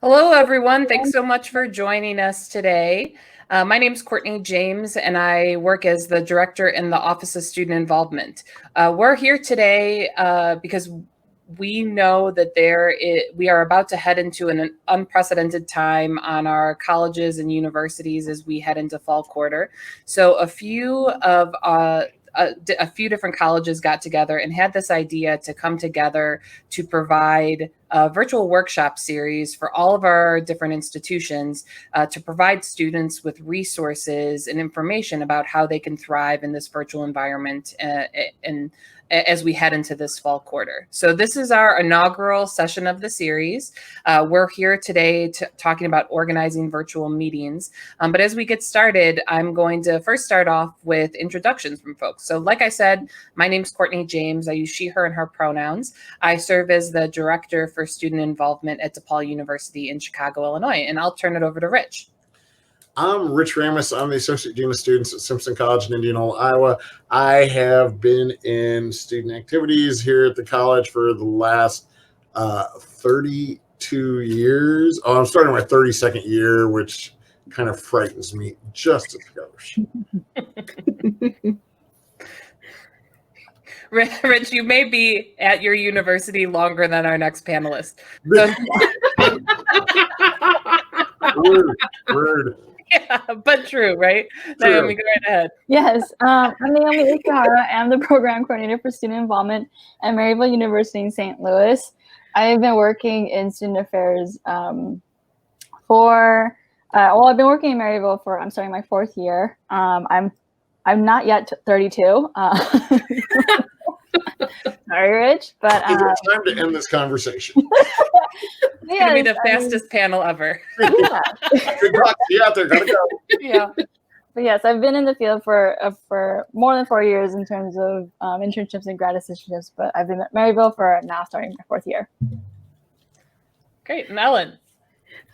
Hello, everyone. Thanks so much for joining us today. My name is Courtney James, and I work as the director in the Office of Student Involvement. We're here today because we know that we are about to head into an unprecedented time on our colleges and universities as we head into fall quarter. So a few different colleges got together and had this idea to come together to provide a virtual workshop series for all of our different institutions to provide students with resources and information about how they can thrive in this virtual environment and as we head into this fall quarter. So this is our inaugural session of the series. We're here today talking about organizing virtual meetings. But as we get started, I'm going to first start off with introductions from folks. So like I said, my name is Courtney James. I use she, her, and her pronouns. I serve as the director for student involvement at DePaul University in Chicago, Illinois. And I'll turn it over to Rich. I'm Rich Ramus. I'm the Associate Dean of Students at Simpson College in Indianola, Iowa. I have been in student activities here at the college for the last 32 years. Oh, I'm starting my 32nd year, which kind of frightens me just a skosh. Rich, you may be at your university longer than our next panelist. Word. Yeah, but true, right? True. Naomi, go right ahead. Yes, I'm Naomi Ikahara. I'm the program coordinator for student involvement at Maryville University in St. Louis. I've been working in student affairs I've been working in Maryville for, I'm starting my 4th year. I'm not yet 32. Sorry, Rich, but is it time to end this conversation? It's gonna be the fastest panel ever. Yeah. Good luck. See you out there. Gotta go. Yeah. But yes, I've been in the field for more than 4 years in terms of internships and grad assistantships. But I've been at Maryville for now starting my 4th year. Great, and Ellen.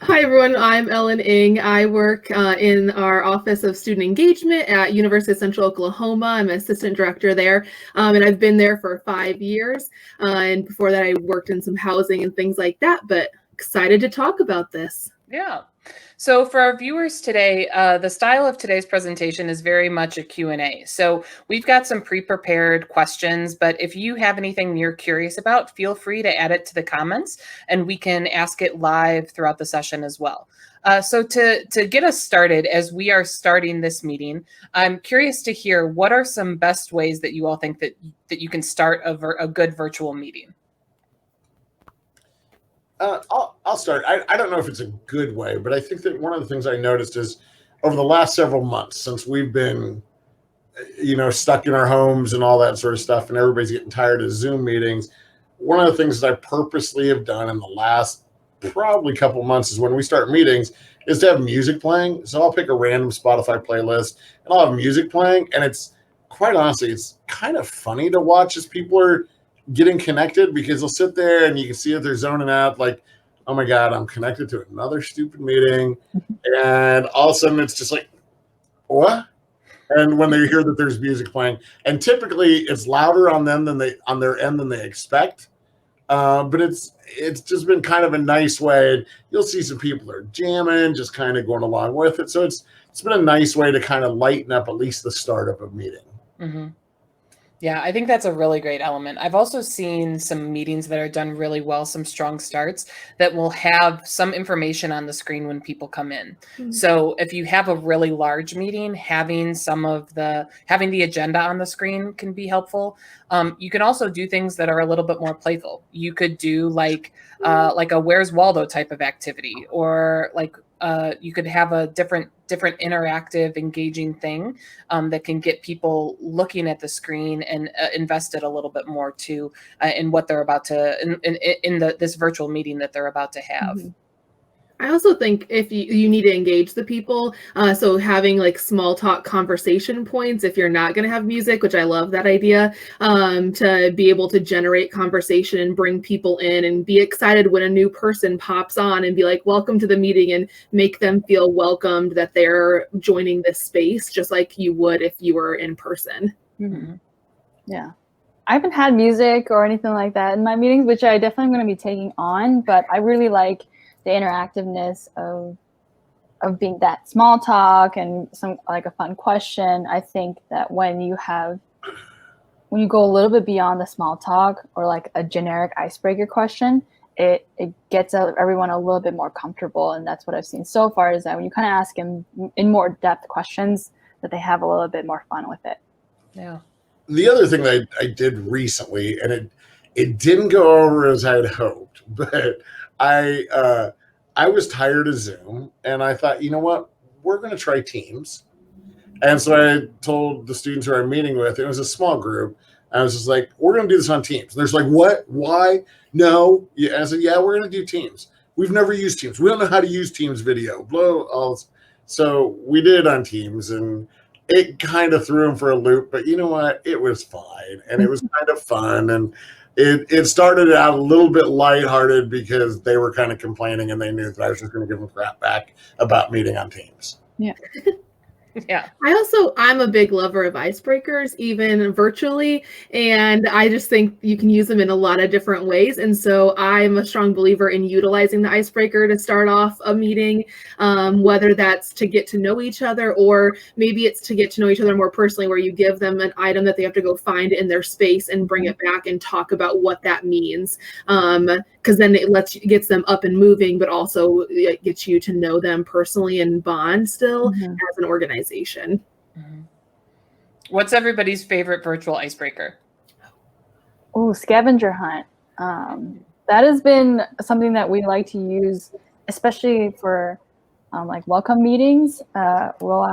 Hi, everyone. I'm Ellen Ng. I work in our Office of Student Engagement at University of Central Oklahoma. I'm an assistant director there, and I've been there for 5 years. And before that, I worked in some housing and things like that, but excited to talk about this. Yeah. So for our viewers today, the style of today's presentation is very much a Q&A. So we've got some pre-prepared questions, but if you have anything you're curious about, feel free to add it to the comments and we can ask it live throughout the session as well. So to get us started, as we are starting this meeting, I'm curious to hear what are some best ways that you all think that you can start a good virtual meeting? I'll start. I don't know if it's a good way, but I think that one of the things I noticed is over the last several months, since we've been, stuck in our homes and all that sort of stuff, and everybody's getting tired of Zoom meetings, one of the things that I purposely have done in the last probably couple months is when we start meetings is to have music playing. So I'll pick a random Spotify playlist and I'll have music playing. And it's quite honestly, it's kind of funny to watch as people are getting connected, because they'll sit there and you can see that they're zoning out like, oh my God, I'm connected to another stupid meeting. And all of a sudden it's just like, what? And when they hear that there's music playing, and typically it's louder on them on their end than they expect. But it's just been kind of a nice way. You'll see some people are jamming, just kind of going along with it. So it's been a nice way to kind of lighten up at least the start of a meeting. Mm-hmm. Yeah, I think that's a really great element. I've also seen some meetings that are done really well, some strong starts that will have some information on the screen when people come in. Mm-hmm. So if you have a really large meeting, having the agenda on the screen can be helpful. You can also do things that are a little bit more playful. You could do like a Where's Waldo type of activity, or you could have a different interactive, engaging thing that can get people looking at the screen and invested a little bit more too in what they're about to in this virtual meeting that they're about to have. Mm-hmm. I also think if you need to engage the people, so having like small talk conversation points, if you're not going to have music, which I love that idea, to be able to generate conversation and bring people in and be excited when a new person pops on and be like, welcome to the meeting, and make them feel welcomed that they're joining this space, just like you would if you were in person. Mm-hmm. Yeah. I haven't had music or anything like that in my meetings, which I definitely am going to be taking on, but I really like the interactiveness of being that small talk and some like a fun question. I think that when you go a little bit beyond the small talk or like a generic icebreaker question, it gets everyone a little bit more comfortable. And that's what I've seen so far, is that when you kind of ask them in more depth questions, that they have a little bit more fun with it. Yeah. The other thing that I did recently, and it didn't go over as I had hoped, but I was tired of Zoom, and I thought, you know what, we're going to try Teams. And so I told the students who I'm meeting with, it was a small group, I was just like, we're going to do this on Teams. And they're like, what? Why? No. Yeah. And I said, yeah, we're going to do Teams. We've never used Teams. We don't know how to use Teams video. So we did it on Teams, and it kind of threw them for a loop. But you know what? It was fine, and it was kind of fun. And it started out a little bit lighthearted because they were kind of complaining, and they knew that I was just going to give them crap back about meeting on Teams. Yeah. Yeah. I'm a big lover of icebreakers, even virtually. And I just think you can use them in a lot of different ways. And so I'm a strong believer in utilizing the icebreaker to start off a meeting, whether that's to get to know each other, or maybe it's to get to know each other more personally, where you give them an item that they have to go find in their space and bring it back and talk about what that means. Because then it gets them up and moving, but also it gets you to know them personally and bond still as an organization. Mm-hmm. What's everybody's favorite virtual icebreaker? Oh, scavenger hunt. That has been something that we like to use, especially for like welcome meetings. We'll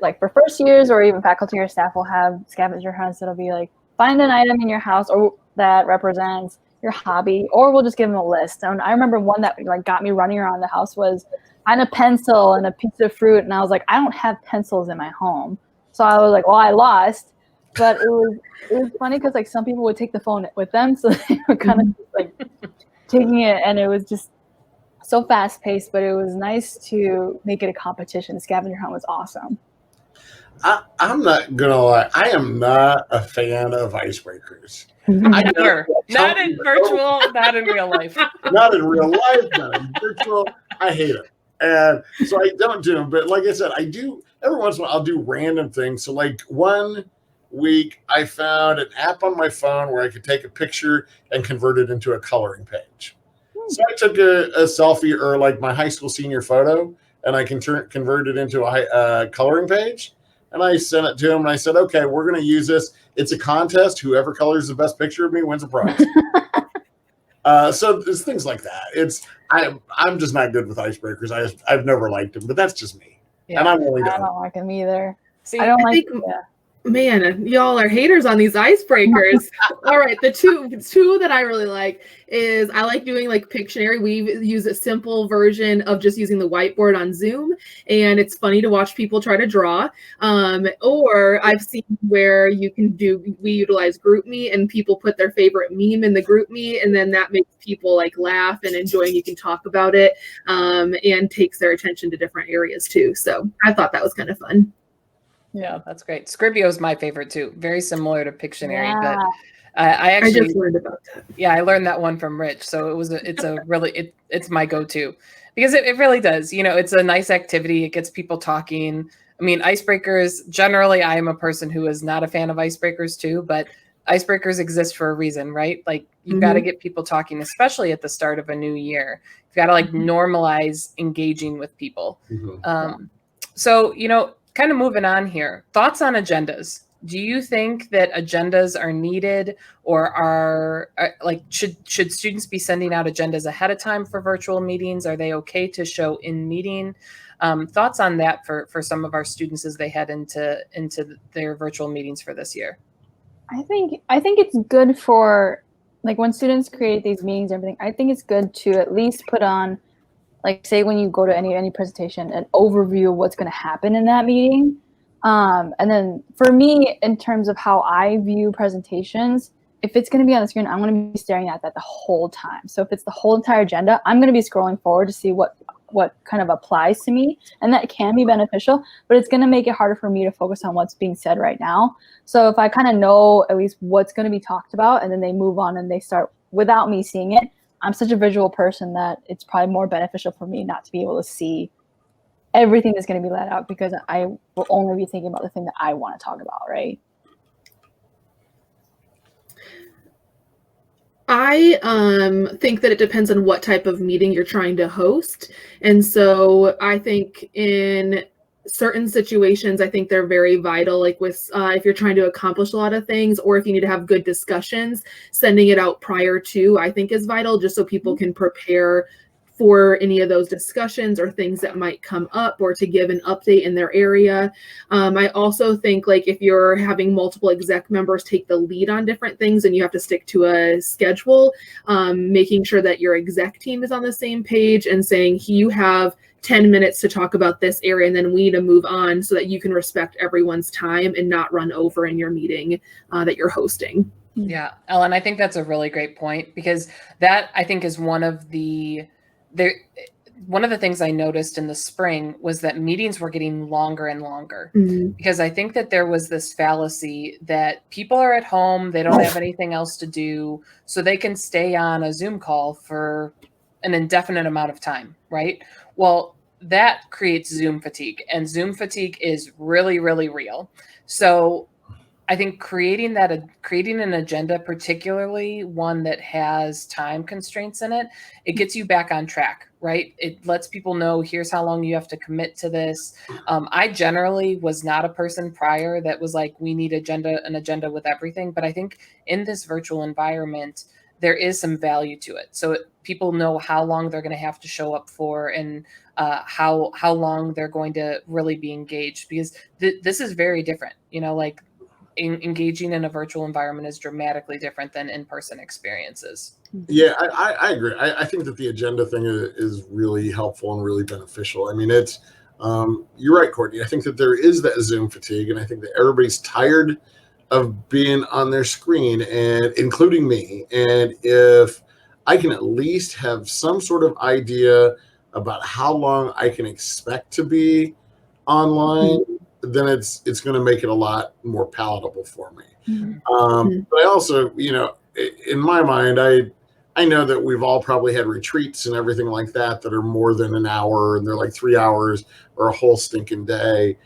like for first years or even faculty or staff will have scavenger hunts that'll be like, find an item in your house or that represents your hobby, or we'll just give them a list. And I remember one that like got me running around the house was find a pencil and a piece of fruit, and I was like, I don't have pencils in my home, so I was like, well, I lost. But it was funny because like some people would take the phone with them, so they were kind of like taking it, and it was just so fast paced. But it was nice to make it a competition. The scavenger hunt was awesome. I'm not gonna lie, I am not a fan of icebreakers. Never. Not in virtual, not in real life. Not in real life, not in virtual. I hate it. And so I don't do them. But like I said, I do every once in a while, I'll do random things. So like one week I found an app on my phone where I could take a picture and convert it into a coloring page. So I took a selfie, or like my high school senior photo, and I can convert it into a coloring page. And I sent it to him, and I said, okay, we're going to use this. It's a contest. Whoever colors the best picture of me wins a prize. So there's things like that. I'm just not good with icebreakers. I've never liked them, but that's just me. Yeah. And I'm really I don't like them either. See, I don't like. Man, y'all are haters on these icebreakers. All right, the two that I really like is I like doing like Pictionary. We use a simple version of just using the whiteboard on Zoom, and it's funny to watch people try to draw. Or I've seen where we utilize GroupMe, and people put their favorite meme in the GroupMe, and then that makes people like laugh and enjoy, and you can talk about it, and takes their attention to different areas too. So I thought that was kind of fun. Yeah, that's great. Scribio is my favorite too. Very similar to Pictionary, Yeah. but I just learned about that. Yeah, I learned that one from Rich. So it's my go-to because it really does. You know, it's a nice activity. It gets people talking. I mean, icebreakers, generally, I am a person who is not a fan of icebreakers too, but icebreakers exist for a reason, right? Like you've got to get people talking, especially at the start of a new year. You've got to like normalize engaging with people. So, you know, kind of moving on here, thoughts on agendas. Do you think that agendas are needed, or are like should students be sending out agendas ahead of time for virtual meetings? Are they okay to show in meeting? Thoughts on that for some of our students as they head into their virtual meetings for this year? I think it's good for like when students create these meetings and everything. I think it's good to at least put on, like, say when you go to any presentation, an overview of what's going to happen in that meeting. And then for me, in terms of how I view presentations, if it's going to be on the screen, I'm going to be staring at that the whole time. So if it's the whole entire agenda, I'm going to be scrolling forward to see what kind of applies to me. And that can be beneficial, but it's going to make it harder for me to focus on what's being said right now. So if I kind of know at least what's going to be talked about, and then they move on and they start without me seeing it, I'm such a visual person that it's probably more beneficial for me not to be able to see everything that's going to be let out, because I will only be thinking about the thing that I want to talk about, right? I think that it depends on what type of meeting you're trying to host. And so I think in certain situations, I think they're very vital, like with if you're trying to accomplish a lot of things, or if you need to have good discussions, sending it out prior to, I think, is vital, just so people can prepare for any of those discussions or things that might come up, or to give an update in their area. I also think, like, if you're having multiple exec members take the lead on different things and you have to stick to a schedule, making sure that your exec team is on the same page and saying, you have 10 minutes to talk about this area and then we need to move on, so that you can respect everyone's time and not run over in your meeting that you're hosting. Yeah, Ellen, I think that's a really great point, because that, I think, is one of the things I noticed in the spring was that meetings were getting longer and longer, because I think that there was this fallacy that people are at home, they don't have anything else to do, so they can stay on a Zoom call for an indefinite amount of time, right? Well, that creates Zoom fatigue, and Zoom fatigue is really, really real. So I think creating an agenda, particularly one that has time constraints in it, it gets you back on track, right? It lets people know, here's how long you have to commit to this. I generally was not a person prior that was like, we need an agenda with everything. But I think in this virtual environment, there is some value to it. So people know how long they're going to have to show up for, and how long they're going to really be engaged, because this is very different, like, engaging in a virtual environment is dramatically different than in-person experiences. Yeah, I agree. I think that the agenda thing is really helpful and really beneficial. I mean, it's you're right, Courtney. I think that there is that Zoom fatigue, and I think that everybody's tired of being on their screen, and including me. And if I can at least have some sort of idea about how long I can expect to be online, then it's going to make it a lot more palatable for me. But I also, in my mind, I know that we've all probably had retreats and everything like that are more than an hour, and they're like 3 hours or a whole stinking day.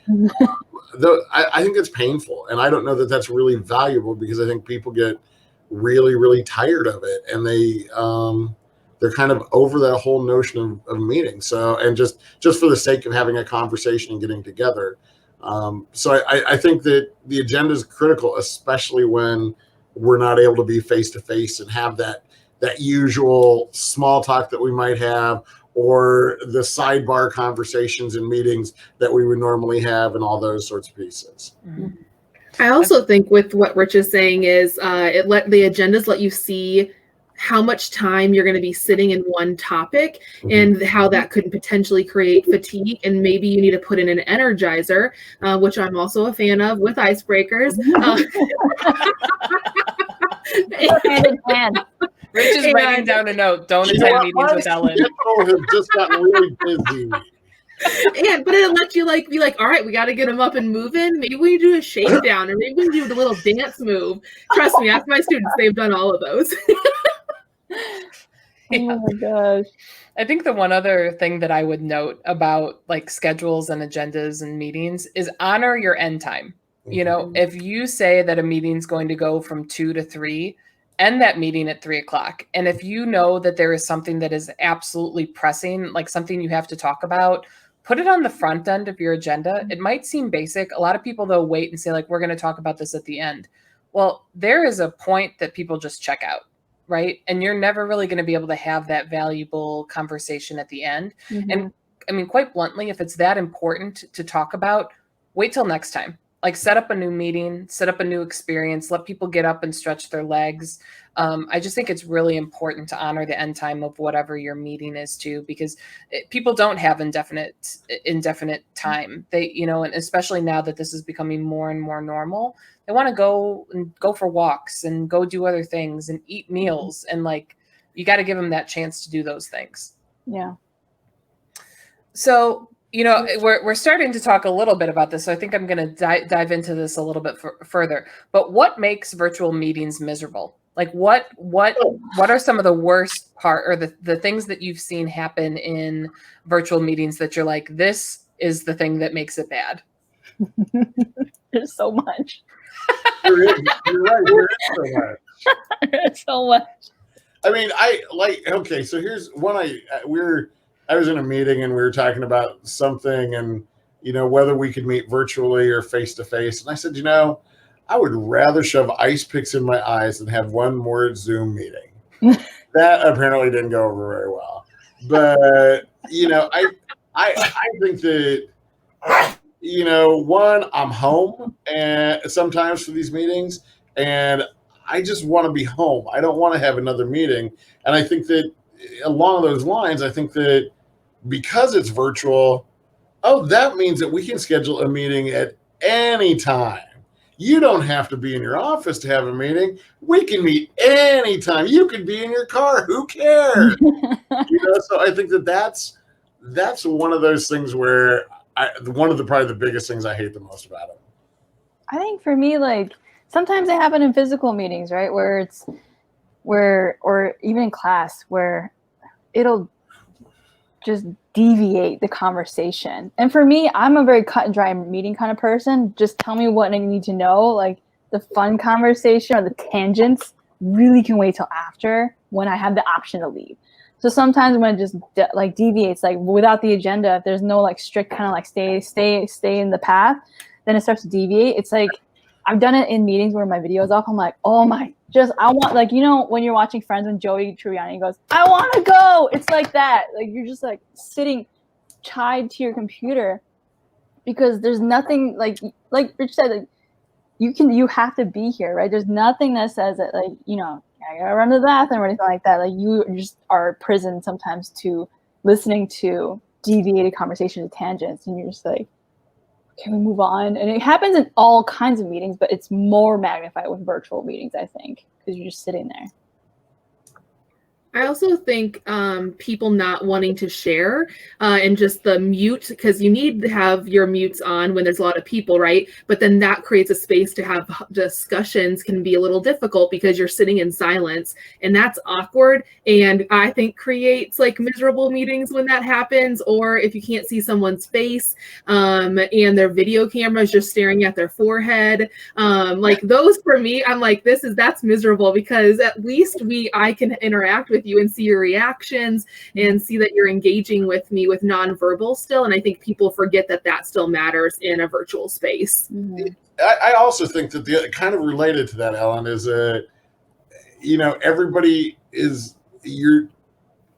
Though I think it's painful, and I don't know that that's really valuable, because I think people get really, really tired of it, and they're kind of over that whole notion of meeting. So, and just for the sake of having a conversation and getting together. So I think that the agenda is critical, especially when we're not able to be face to face and have that usual small talk that we might have, or the sidebar conversations and meetings that we would normally have, and all those sorts of pieces. I also think with what Rich is saying is the agendas let you see how much time you're going to be sitting in one topic, and how that could potentially create fatigue, and maybe you need to put in an energizer, which I'm also a fan of, with icebreakers. Rich is writing down a note. Don't attend meetings with Ellen. Have just gotten really busy. But it'll let you be like, all right, we got to get them up and moving. Maybe we do a shakedown, or maybe we do a little dance move. Trust me, ask my students; they've done all of those. Oh my gosh. I think the one other thing that I would note about like schedules and agendas and meetings is honor your end time. If you say that a meeting's going to go from 2 to 3, end that meeting at 3 o'clock. And if you know that there is something that is absolutely pressing, like something you have to talk about, put it on the front end of your agenda. It might seem basic. A lot of people, though, wait and say, like, we're going to talk about this at the end. Well, there is a point that people just check out, right? And you're never really going to be able to have that valuable conversation at the end. And I mean, quite bluntly, if it's that important to talk about, wait till next time. Like, set up a new meeting, set up a new experience, let people get up and stretch their legs. I just think it's really important to honor the end time of whatever your meeting is too, because people don't have indefinite time. They, and especially now that this is becoming more and more normal, they want to go for walks and go do other things and eat meals. And like, you got to give them that chance to do those things. Yeah. So, we're starting to talk a little bit about this. So I think I'm going to dive into this a little bit further. But what makes virtual meetings miserable? Like what are some of the worst part or the things that you've seen happen in virtual meetings that you're like, this is the thing that makes it bad? There's so much. You're right. There is so much. There's so much. I mean, okay, so here's one. I was in a meeting and we were talking about something and, whether we could meet virtually or face to face. And I said, I would rather shove ice picks in my eyes than have one more Zoom meeting. That apparently didn't go over very well. But, I think that, one, I'm home and sometimes for these meetings, and I just want to be home. I don't want to have another meeting. And I think that along those lines, I think that because it's virtual, that means that we can schedule a meeting at any time. You don't have to be in your office to have a meeting. We can meet anytime. You can be in your car. Who cares? So I think that that's one of those things where one of probably the biggest things I hate the most about it. I think for me, like sometimes they happen in physical meetings, right? Or even in class where it'll just deviate the conversation. And for me, I'm a very cut and dry meeting kind of person. Just tell me what I need to know. Like the fun conversation or the tangents really can wait till after when I have the option to leave. So sometimes when it just deviates, like without the agenda, if there's no like strict kind of like stay in the path, then it starts to deviate. It's like I've done it in meetings where my video is off. I'm like, oh my, I want, like, when you're watching Friends when Joey Tribbiani goes, I want to go. It's like that. Like you're just like sitting tied to your computer because there's nothing like Rich said, like you have to be here, right? There's nothing that says that like, I gotta run to the bathroom or anything like that. Like you just are prisoned sometimes to listening to deviated conversations, tangents, and you're just like, can we move on? And it happens in all kinds of meetings, but it's more magnified with virtual meetings, I think, because you're just sitting there. I also think people not wanting to share and just the mute, because you need to have your mutes on when there's a lot of people, right? But then that creates a space to have discussions can be a little difficult because you're sitting in silence and that's awkward. And I think creates like miserable meetings when that happens, or if you can't see someone's face and their video camera is just staring at their forehead. Like those for me, I'm like, that's miserable because at least I can interact with you and see your reactions and see that you're engaging with me with nonverbal still. And I think people forget that still matters in a virtual space. Mm-hmm. I also think that the kind of related to that, Ellen, is everybody is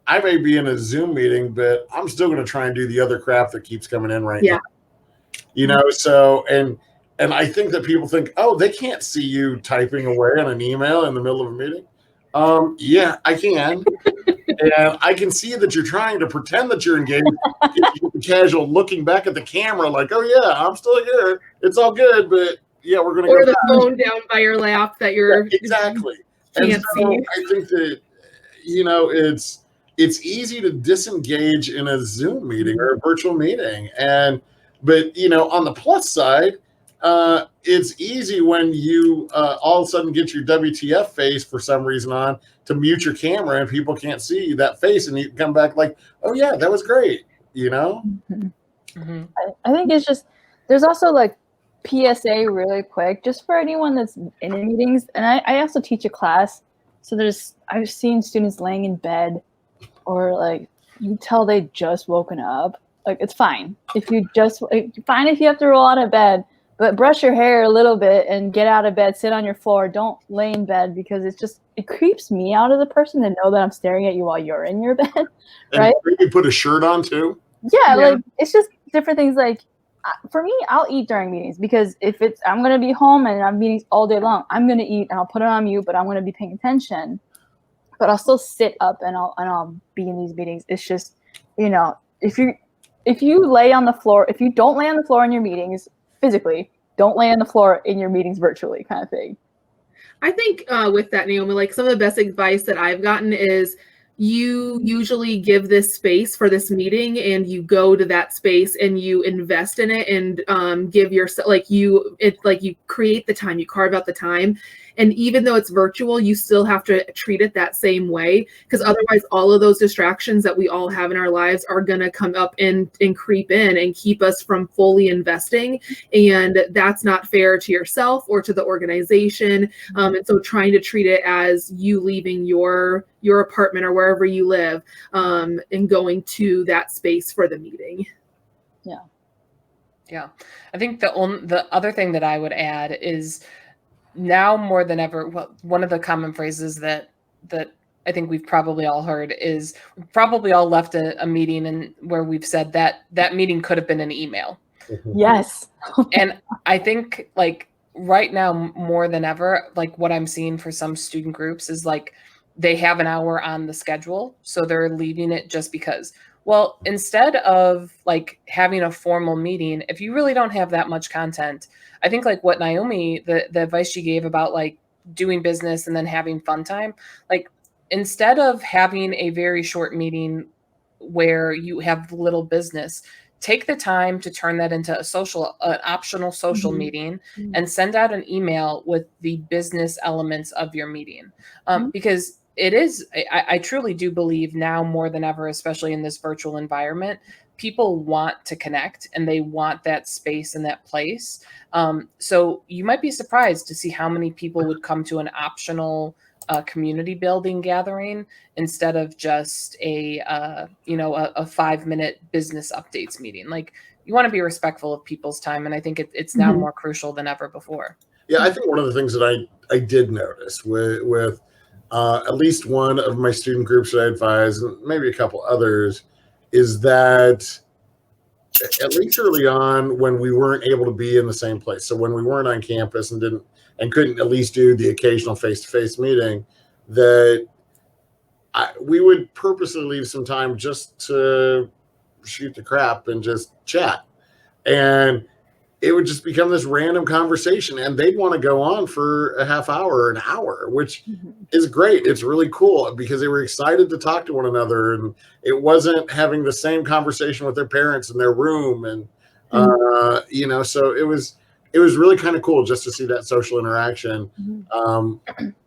I may be in a Zoom meeting, but I'm still going to try and do the other crap that keeps coming in right now. So and I think that people think, they can't see you typing away on an email in the middle of a meeting. Yeah, I can. And I can see that you're trying to pretend that you're engaged. Casual looking back at the camera like, oh yeah, I'm still here. It's all good, but yeah, we're going to go. Or the phone down by your lap that you're exactly. Can't and so see. I think that, it's easy to disengage in a Zoom meeting or a virtual meeting. But on the plus side, it's easy when you all of a sudden get your WTF face for some reason on to mute your camera and people can't see that face and you come back like, oh yeah, that was great. Mm-hmm. I think it's just, there's also like PSA really quick, just for anyone that's in meetings. And I also teach a class. So I've seen students laying in bed or like you tell they just woken up. Like it's fine. If you have to roll out of bed, but brush your hair a little bit and get out of bed, sit on your floor. Don't lay in bed because it creeps me out as a person to know that I'm staring at you while you're in your bed. Right? And you put a shirt on too? Yeah, like it's just different things. Like for me, I'll eat during meetings because I'm going to be home and I have meetings all day long. I'm going to eat and I'll put it on mute, but I'm going to be paying attention. But I'll still sit up and I'll be in these meetings. It's just, if you lay on the floor, if you don't lay on the floor in your meetings physically, don't lay on the floor in your meetings virtually, kind of thing. I think with that, Naomi, like some of the best advice that I've gotten is you usually give this space for this meeting, and you go to that space and you invest in it, and give yourself, like, you create the time, you carve out the time. And even though it's virtual, you still have to treat it that same way, because otherwise all of those distractions that we all have in our lives are going to come up and creep in and keep us from fully investing. And that's not fair to yourself or to the organization. And so trying to treat it as you leaving your apartment or wherever you live, and going to that space for the meeting. Yeah. I think the other thing that I would add is, now more than ever, well, one of the common phrases that I think we've probably all heard is, we've probably all left a meeting and where we've said that meeting could have been an email. Yes. And I think, like, right now more than ever, like, what I'm seeing for some student groups is, like, they have an hour on the schedule, so they're leaving it just because. Well, instead of, like, having a formal meeting, if you really don't have that much content, I think, like, what Naomi, the advice she gave about, like, doing business and then having fun time, like, instead of having a very short meeting where you have little business, take the time to turn that into an optional social meeting, and send out an email with the business elements of your meeting. Because it is, I truly do believe now more than ever, especially in this virtual environment, people want to connect and they want that space and that place. So you might be surprised to see how many people would come to an optional community building gathering instead of just a 5-minute business updates meeting. Like, you want to be respectful of people's time, and I think it's now more crucial than ever before. Yeah, I think one of the things that I did notice with at least one of my student groups that I advise, and maybe a couple others, is that at least early on, when we weren't able to be in the same place, so when we weren't on campus and couldn't at least do the occasional face-to-face meeting, that we would purposely leave some time just to shoot the crap and just chat. And it would just become this random conversation, and they'd want to go on for a half hour or an hour, which is great. It's really cool because they were excited to talk to one another, and it wasn't having the same conversation with their parents in their room. And, so it was really kind of cool just to see that social interaction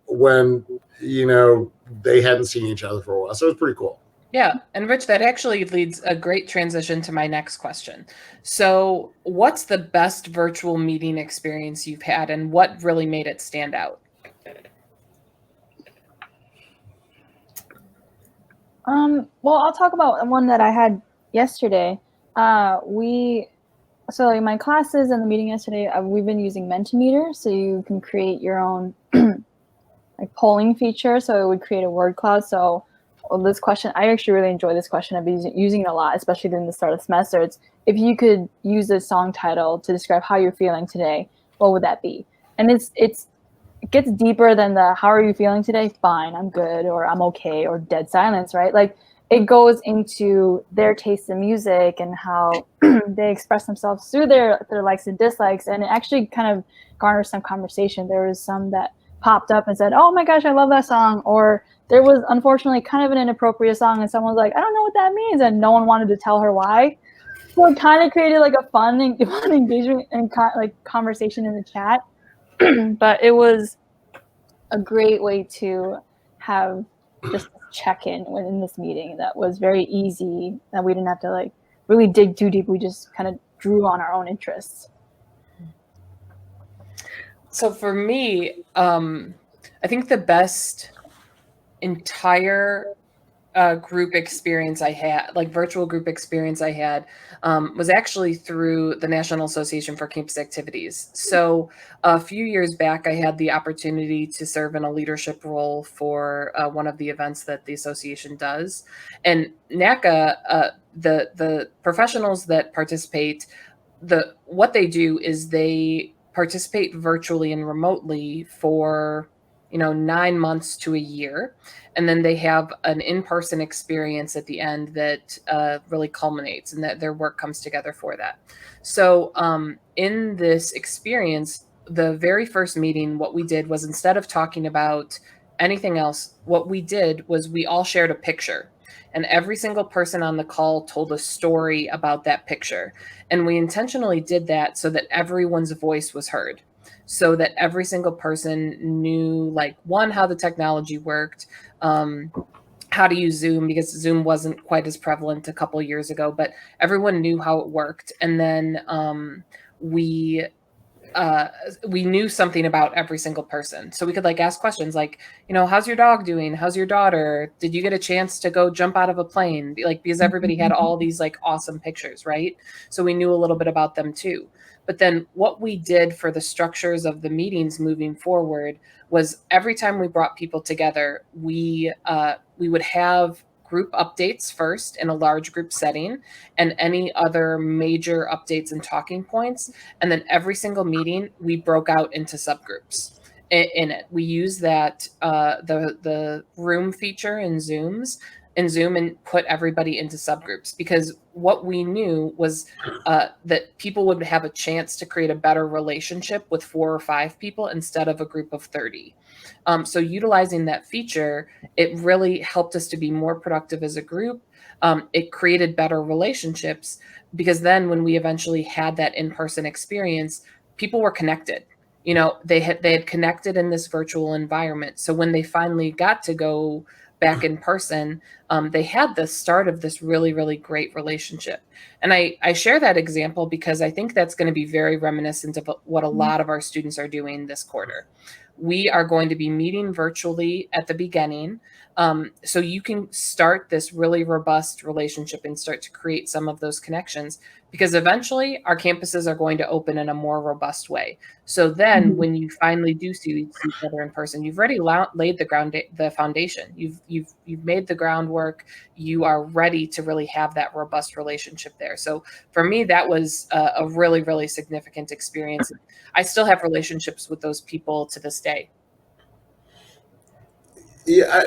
when, they hadn't seen each other for a while. So it was pretty cool. Yeah. And Rich, that actually leads a great transition to my next question. So what's the best virtual meeting experience you've had, and what really made it stand out? Well, I'll talk about one that I had yesterday. So in my classes and the meeting yesterday, we've been using Mentimeter, so you can create your own like polling feature. So it would create a word cloud. So this question, I actually really enjoy this question. I've been using it a lot, especially during the start of the semester. It's, if you could use a song title to describe how you're feeling today, what would that be? And it gets deeper than the how are you feeling today? Fine, I'm good, or I'm okay, or dead silence, right? Like, it goes into their taste in music and how they express themselves through their likes and dislikes. And it actually kind of garners some conversation. There was some that popped up and said, oh my gosh, I love that song. Or there was unfortunately kind of an inappropriate song and someone was like, I don't know what that means. And no one wanted to tell her why. So it kind of created like a fun engagement and like conversation in the chat. But it was a great way to have just check-in within this meeting that was very easy, that we didn't have to like really dig too deep. We just kind of drew on our own interests. So for me, I think the best entire group experience I had, like virtual group experience I had, was actually through the National Association for Campus Activities. So a few years back, I had the opportunity to serve in a leadership role for one of the events that the association does. And NACA, the professionals that participate, what they do is they participate virtually and remotely for 9 months to a year, and then they have an in-person experience at the end that really culminates, and that their work comes together for that. So in this experience, the very first meeting, what we did was, instead of talking about anything else, what we did was we all shared a picture. And every single person on the call told a story about that picture. And we intentionally did that so that everyone's voice was heard, so that every single person knew, like, one, how the technology worked, how to use Zoom, because Zoom wasn't quite as prevalent a couple years ago, but everyone knew how it worked. And then we we knew something about every single person, so we could, like, ask questions like, how's your dog doing, how's your daughter, did you get a chance to go jump out of a plane, like, because everybody had all these, like, awesome pictures, right? So we knew a little bit about them too. But then what we did for the structures of the meetings moving forward was every time we brought people together, we would have group updates first in a large group setting, and any other major updates and talking points. And then every single meeting, we broke out into subgroups in it. We use that the room feature in Zoom and put everybody into subgroups, because what we knew was that people would have a chance to create a better relationship with 4 or 5 people instead of a group of 30. So utilizing that feature, it really helped us to be more productive as a group. It created better relationships, because then when we eventually had that in-person experience, people were connected. They had connected in this virtual environment. So when they finally got to go back in person, they had the start of this really, really great relationship. And I share that example because I think that's going to be very reminiscent of what a lot of our students are doing this quarter. We are going to be meeting virtually at the beginning, so you can start this really robust relationship and start to create some of those connections, because eventually our campuses are going to open in a more robust way. So then when you finally do see each other in person, you've already laid the foundation. You've made the groundwork. You are ready to really have that robust relationship there. So for me, that was a really, really significant experience. I still have relationships with those people to this day. Yeah,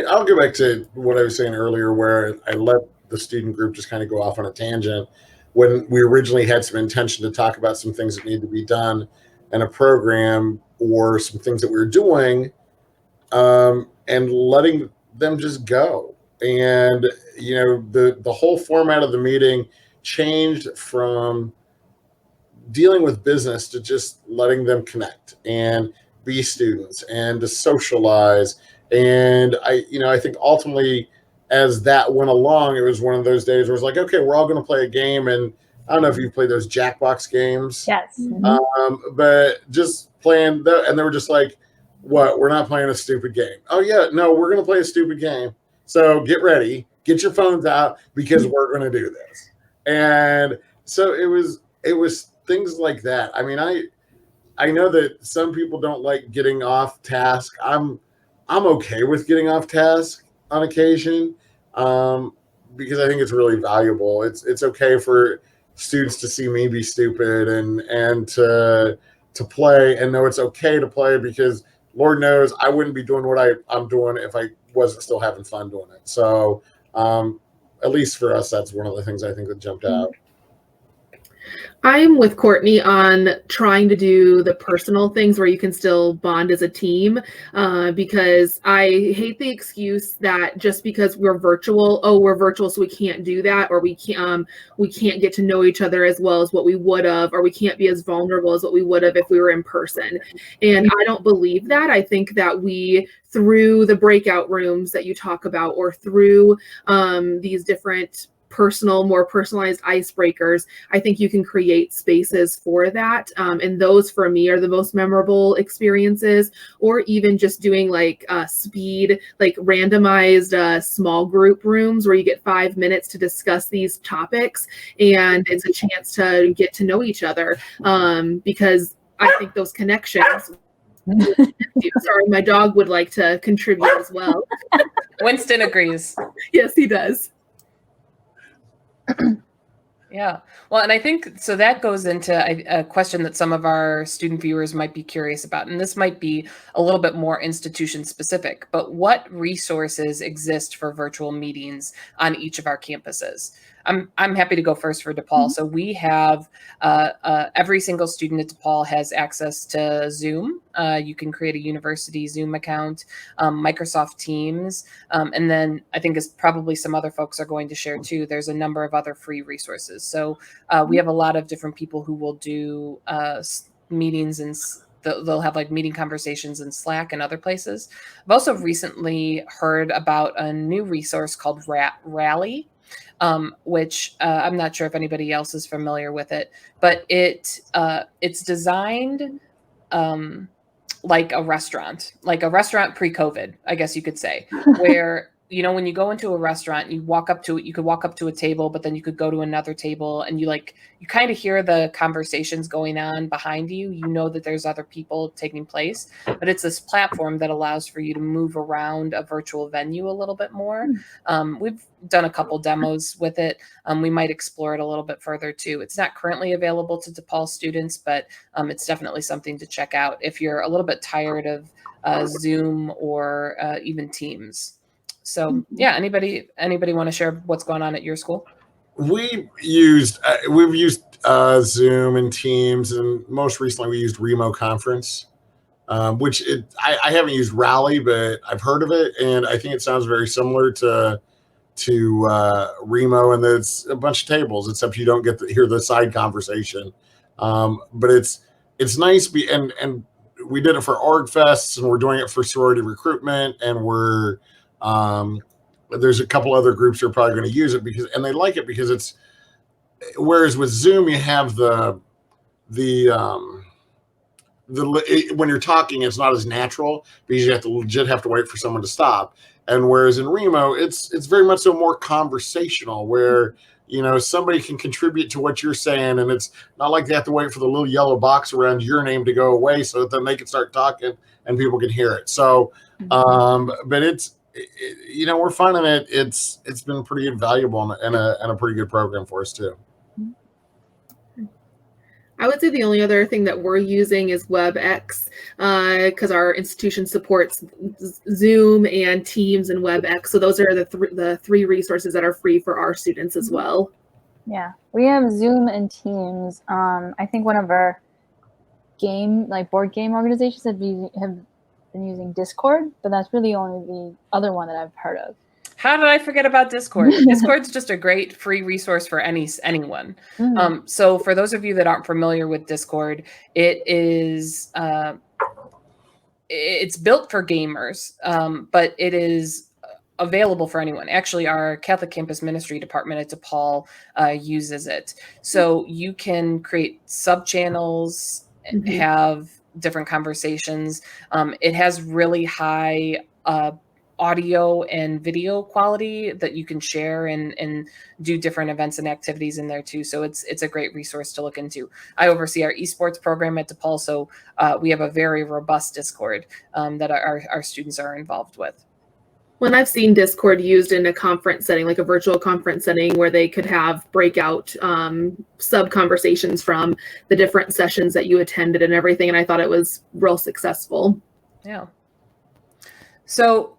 I'll go back to what I was saying earlier, where I let the student group just kind of go off on a tangent when we originally had some intention to talk about some things that need to be done in a program or some things that we were doing, and letting them just go. And the whole format of the meeting changed from dealing with business to just letting them connect and be students and to socialize. And I think ultimately, as that went along, it was one of those days where it's like, okay, we're all going to play a game. And I don't know if you played those Jackbox games. Yes. But just playing and they were just like, what? We're not playing a stupid game. Oh yeah, no, we're going to play a stupid game. So get ready, get your phones out, because we're going to do this. And so it was things like that. I know that some people don't like getting off task. I'm okay with getting off task on occasion, because I think it's really valuable. It's okay for students to see me be stupid and to play and know it's okay to play, because Lord knows I wouldn't be doing what I'm doing if I wasn't still having fun doing it. So at least for us, that's one of the things I think that jumped out. I'm with Courtney on trying to do the personal things where you can still bond as a team, because I hate the excuse that just because we're virtual, so we can't do that, or we can't get to know each other as well as what we would have, or we can't be as vulnerable as what we would have if we were in person. And I don't believe that. I think that we, through the breakout rooms that you talk about, or through these different more personalized icebreakers, I think you can create spaces for that. And those for me are the most memorable experiences. Or even just doing like speed, like randomized small group rooms where you get 5 minutes to discuss these topics. And it's a chance to get to know each other, because I think those connections. Sorry, my dog would like to contribute as well. Winston agrees. Yes, he does. Yeah. Well, and I think so that goes into a question that some of our student viewers might be curious about. And this might be a little bit more institution specific, but what resources exist for virtual meetings on each of our campuses? I'm happy to go first for DePaul. So we have every single student at DePaul has access to Zoom. You can create a university Zoom account, Microsoft Teams, and then I think as probably some other folks are going to share too, there's a number of other free resources. So we have a lot of different people who will do meetings, and they'll have like meeting conversations in Slack and other places. I've also recently heard about a new resource called Rally, which I'm not sure if anybody else is familiar with it, but it's designed like a restaurant pre-COVID, I guess you could say, where when you go into a restaurant, you could walk up to a table, but then you could go to another table, and you kind of hear the conversations going on behind you. You know that there's other people taking place, but it's this platform that allows for you to move around a virtual venue a little bit more. We've done a couple demos with it. We might explore it a little bit further too. It's not currently available to DePaul students, but it's definitely something to check out if you're a little bit tired of Zoom or even Teams. So yeah, anybody want to share what's going on at your school? We've used Zoom and Teams, and most recently we used Remo Conference, which I haven't used Rally, but I've heard of it, and I think it sounds very similar to Remo, and it's a bunch of tables, except you don't get to hear the side conversation. But it's nice, and we did it for Org Fests, and we're doing it for sorority recruitment, and there's a couple other groups who are probably going to use it and they like it because whereas with Zoom you have when you're talking, it's not as natural because you have to wait for someone to stop. And whereas in Remo, it's very much so more conversational, where somebody can contribute to what you're saying, and it's not like they have to wait for the little yellow box around your name to go away so that then they can start talking and people can hear it. So, but we're finding it's been pretty invaluable and a pretty good program for us too. I would say the only other thing that we're using is WebEx, because our institution supports Zoom and Teams and WebEx. So those are the three resources that are free for our students as well. Yeah, we have Zoom and Teams. I think one of our board game organizations have been using Discord, but that's really only the other one that I've heard of. How did I forget about Discord? Discord's just a great free resource for anyone. So for those of you that aren't familiar with Discord, it is it's built for gamers, but it is available for anyone. Actually, our Catholic Campus Ministry Department at DePaul uses it. So you can create sub-channels, have different conversations. It has really high audio and video quality that you can share and do different events and activities in there too. So it's a great resource to look into. I oversee our esports program at DePaul, so we have a very robust Discord that our students are involved with. When I've seen Discord used in a conference setting, like a virtual conference setting, where they could have breakout sub conversations from the different sessions that you attended and everything, and I thought it was real successful. Yeah. So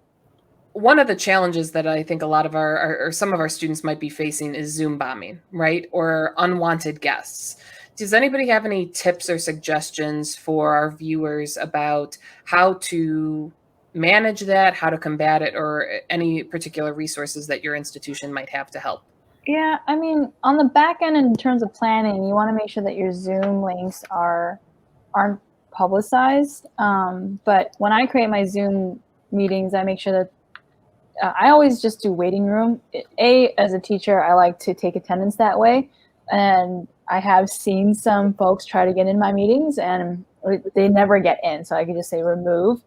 one of the challenges that I think a lot of some of our students might be facing is Zoom bombing, right? Or unwanted guests. Does anybody have any tips or suggestions for our viewers about how to manage that, how to combat it, or any particular resources that your institution might have to help? Yeah, I mean, on the back end, in terms of planning, you want to make sure that your Zoom links aren't publicized. But when I create my Zoom meetings, I make sure that I always just do waiting room. As a teacher, I like to take attendance that way. And I have seen some folks try to get in my meetings and they never get in. So I can just say remove.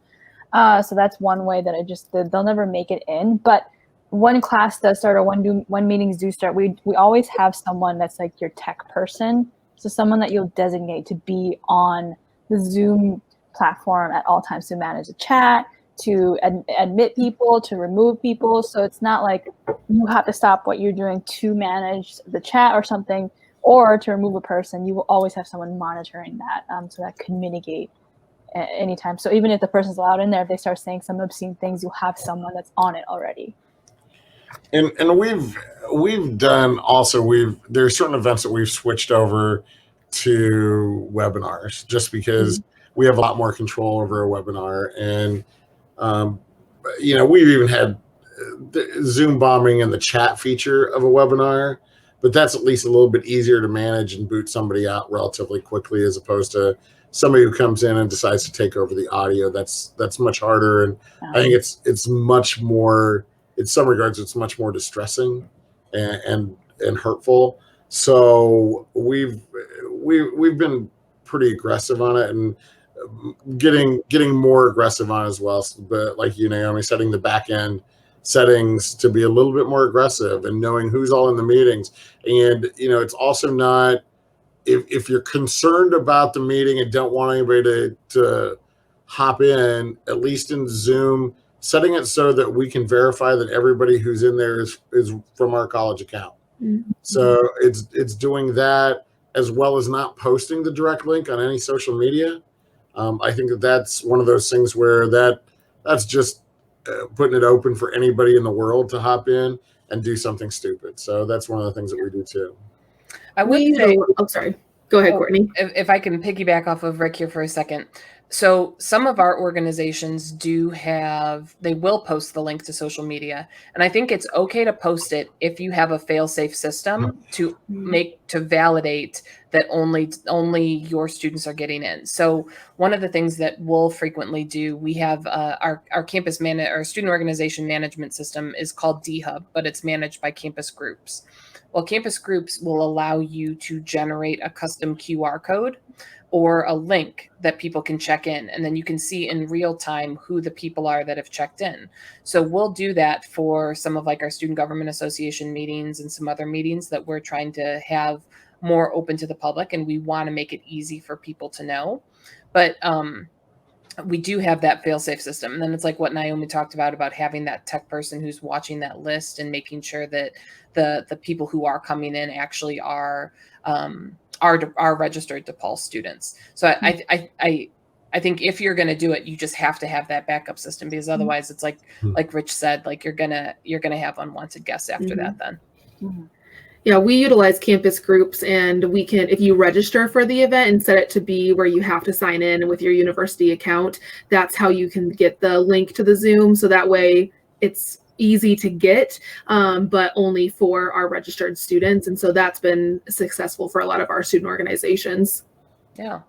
So that's one way that they'll never make it in. But when class does start or when meetings do start, we always have someone that's like your tech person. So someone that you'll designate to be on the Zoom platform at all times to manage the chat, to admit people, to remove people. So it's not like you have to stop what you're doing to manage the chat or something, or to remove a person. You will always have someone monitoring that, so that can mitigate anytime. So even if the person's allowed in there, if they start saying some obscene things, you'll have someone that's on it already. And we've done also there's certain events that we've switched over to webinars just because we have a lot more control over a webinar. And we've even had Zoom bombing and the chat feature of a webinar, but that's at least a little bit easier to manage and boot somebody out relatively quickly as opposed to somebody who comes in and decides to take over the audio. That's much harder, and I think it's much more. In some regards, it's much more distressing and hurtful. So we've been pretty aggressive on it and getting more aggressive on it as well. But like Naomi, setting the back end settings to be a little bit more aggressive and knowing who's all in the meetings. And it's also not, if you're concerned about the meeting and don't want anybody to hop in, at least in Zoom, setting it so that we can verify that everybody who's in there is from our college account. Mm-hmm. So it's doing that as well as not posting the direct link on any social media. I think that's one of those things where that's just putting it open for anybody in the world to hop in and do something stupid. So that's one of the things that we do too. I would say, sorry. Go ahead, Courtney. If I can piggyback off of Rick here for a second. So some of our organizations they will post the link to social media. And I think it's okay to post it if you have a fail-safe system to validate that only your students are getting in. So one of the things that we'll frequently do, we have our campus our student organization management system is called D-Hub, but it's managed by campus groups. Well, campus groups will allow you to generate a custom QR code or a link that people can check in, and then you can see in real time who the people are that have checked in. So we'll do that for some of like our Student Government Association meetings and some other meetings that we're trying to have more open to the public, and we want to make it easy for people to know. But we do have that fail-safe system. And then it's like what Naomi talked about having that tech person who's watching that list and making sure that the people who are coming in actually are registered DePaul students. So I think if you're going to do it, you just have to have that backup system, because otherwise it's like Rich said, like you're gonna have unwanted guests after that then. Mm-hmm. Yeah, we utilize campus groups, and we can, if you register for the event and set it to be where you have to sign in with your university account, that's how you can get the link to the Zoom. So that way it's easy to get, but only for our registered students. And so that's been successful for a lot of our student organizations. Yeah.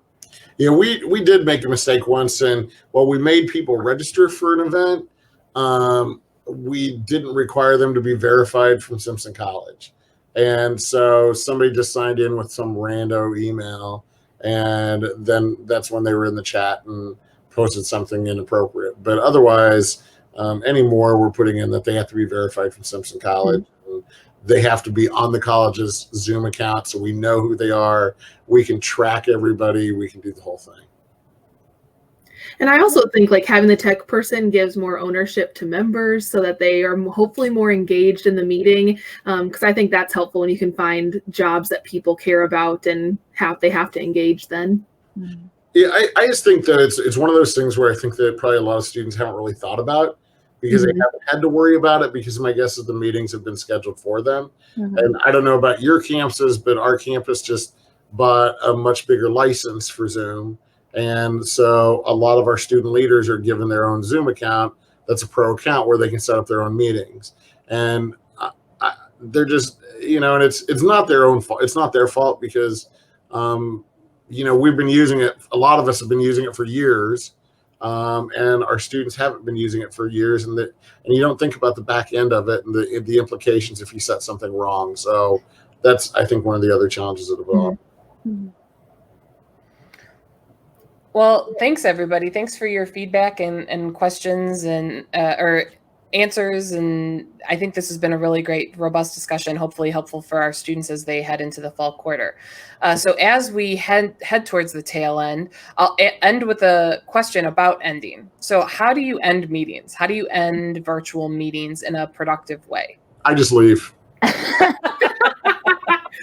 Yeah, we did make a mistake once, and we made people register for an event. We didn't require them to be verified from Simpson College. And so somebody just signed in with some rando email, and then that's when they were in the chat and posted something inappropriate. But otherwise, anymore, we're putting in that they have to be verified from Simpson College. Mm-hmm. They have to be on the college's Zoom account, so we know who they are. We can track everybody. We can do the whole thing. And I also think like having the tech person gives more ownership to members so that they are hopefully more engaged in the meeting. Because I think that's helpful when you can find jobs that people care about and they have to engage then. Mm-hmm. Yeah, I just think that it's one of those things where I think that probably a lot of students haven't really thought about, because they haven't had to worry about it, because my guess is the meetings have been scheduled for them. Mm-hmm. And I don't know about your campuses, but our campus just bought a much bigger license for Zoom. And so a lot of our student leaders are given their own Zoom account that's a pro account where they can set up their own meetings. And they're just, and it's not their own fault. It's not their fault because, we've been using it. A lot of us have been using it for years. And our students haven't been using it for years. And you don't think about the back end of it and the implications if you set something wrong. So that's, I think, one of the other challenges that evolve. Mm-hmm. Well, thanks everybody. Thanks for your feedback and questions and or answers. And I think this has been a really great, robust discussion, hopefully helpful for our students as they head into the fall quarter. So as we head towards the tail end, I'll end with a question about ending. So how do you end meetings? How do you end virtual meetings in a productive way? I just leave.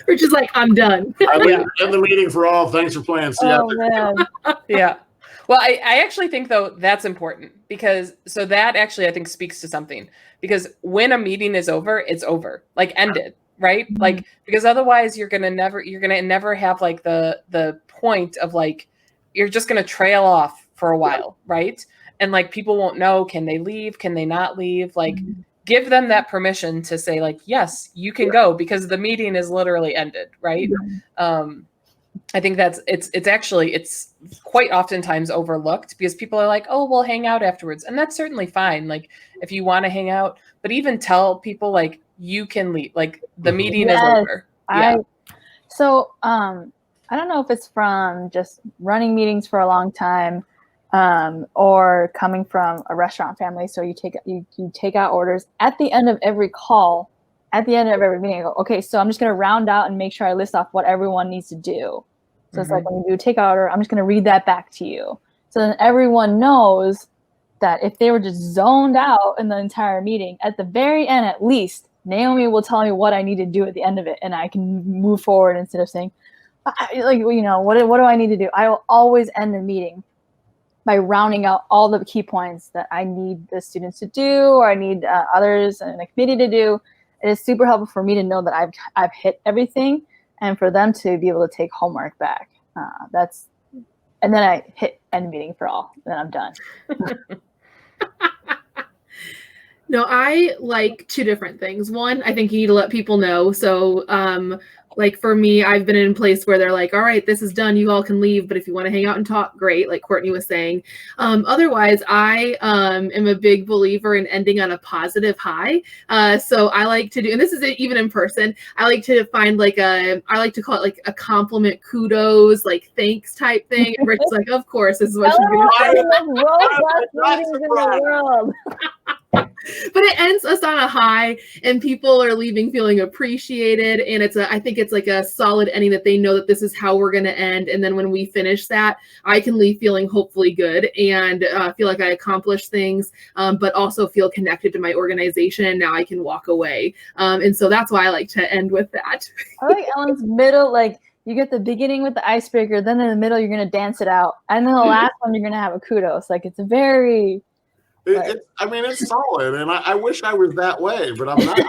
Rich is like, I'm done. I end the meeting for all. Thanks for playing. See ya. Man. Yeah. Well, I actually think, though, that's important because so that actually I think speaks to something, because when a meeting is over, it's over, like ended, right? Like, because otherwise you're gonna never have like the point of like you're just gonna trail off for a while, right? And like people won't know, can they leave? Can they not leave? Like give them that permission to say like, yes, you can go because the meeting is literally ended, right? I think it's quite oftentimes overlooked because people are like, oh, we'll hang out afterwards. And that's certainly fine. Like if you want to hang out, but even tell people like you can leave, like the meeting is over. Yeah. I don't know if it's from just running meetings for a long time, or coming from a restaurant family. So you take out orders at the end of every call, at the end of every meeting. I go, okay, so I'm just going to round out and make sure I list off what everyone needs to do. So it's like when you do a takeout order, I'm just going to read that back to you. So then everyone knows that if they were just zoned out in the entire meeting, at the very end, at least Naomi will tell me what I need to do at the end of it, and I can move forward instead of saying, like, you know, what do I need to do? I will always end the meeting by rounding out all the key points that I need the students to do, or I need others in the committee to do. It is super helpful for me to know that I've hit everything, and for them to be able to take homework back. And then I hit end meeting for all, and then I'm done. No, I like two different things. One, I think you need to let people know. So, like for me, I've been in a place where they're like, all right, this is done. You all can leave. But if you want to hang out and talk, great. Like Courtney was saying. Otherwise, I am a big believer in ending on a positive high. So I like to do, and this is even in person, I like to find I like to call it like a compliment, kudos, like thanks type thing. And Rick's like, of course, this is what she's going to say. The robust meetings in the world. But it ends us on a high, and people are leaving feeling appreciated. And I think it's like a solid ending that they know that this is how we're going to end. And then when we finish that, I can leave feeling hopefully good and feel like I accomplished things, but also feel connected to my organization. Now I can walk away. And so that's why I like to end with that. I like Ellen's middle, like you get the beginning with the icebreaker, then in the middle, you're going to dance it out. And then the last one, you're going to have a kudos. Like it's very... It's solid, and I wish I was that way, but I'm not.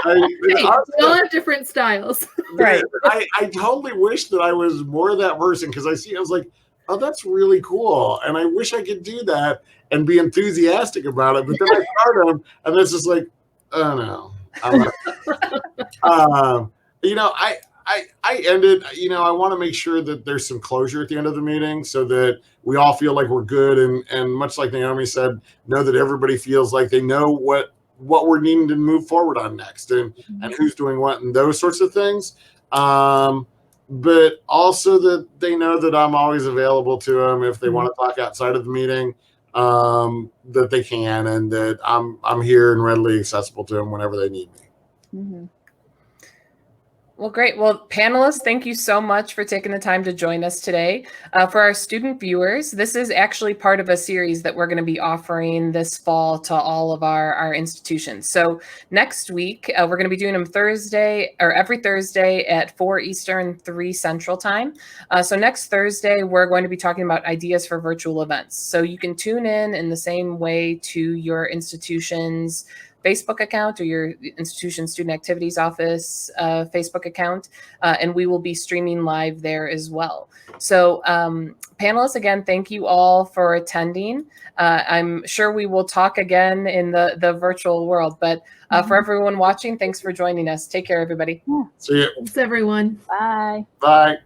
We all have different styles. Right. I totally wish that I was more that person, because I was like, oh, that's really cool, and I wish I could do that and be enthusiastic about it. But then I start them, and it's just like, oh no, I'm not. I ended, I want to make sure that there's some closure at the end of the meeting so that we all feel like we're good. And much like Naomi said, know that everybody feels like they know what we're needing to move forward on next and who's doing what and those sorts of things. But also that they know that I'm always available to them if they want to talk outside of the meeting, that they can, and that I'm here and readily accessible to them whenever they need me. Mm-hmm. Well, great. Well, panelists, thank you so much for taking the time to join us today. For our student viewers, this is actually part of a series that we're going to be offering this fall to all of our institutions. So next week, we're going to be doing them every Thursday at 4 Eastern, 3 Central time. So next Thursday, we're going to be talking about ideas for virtual events. So you can tune in the same way to your institution's Facebook account or your institution student activities office Facebook account, and we will be streaming live there as well. So panelists, again, thank you all for attending. I'm sure we will talk again in the virtual world, but for everyone watching, thanks for joining us. Take care, everybody. See you. Thanks, everyone. Bye. Bye.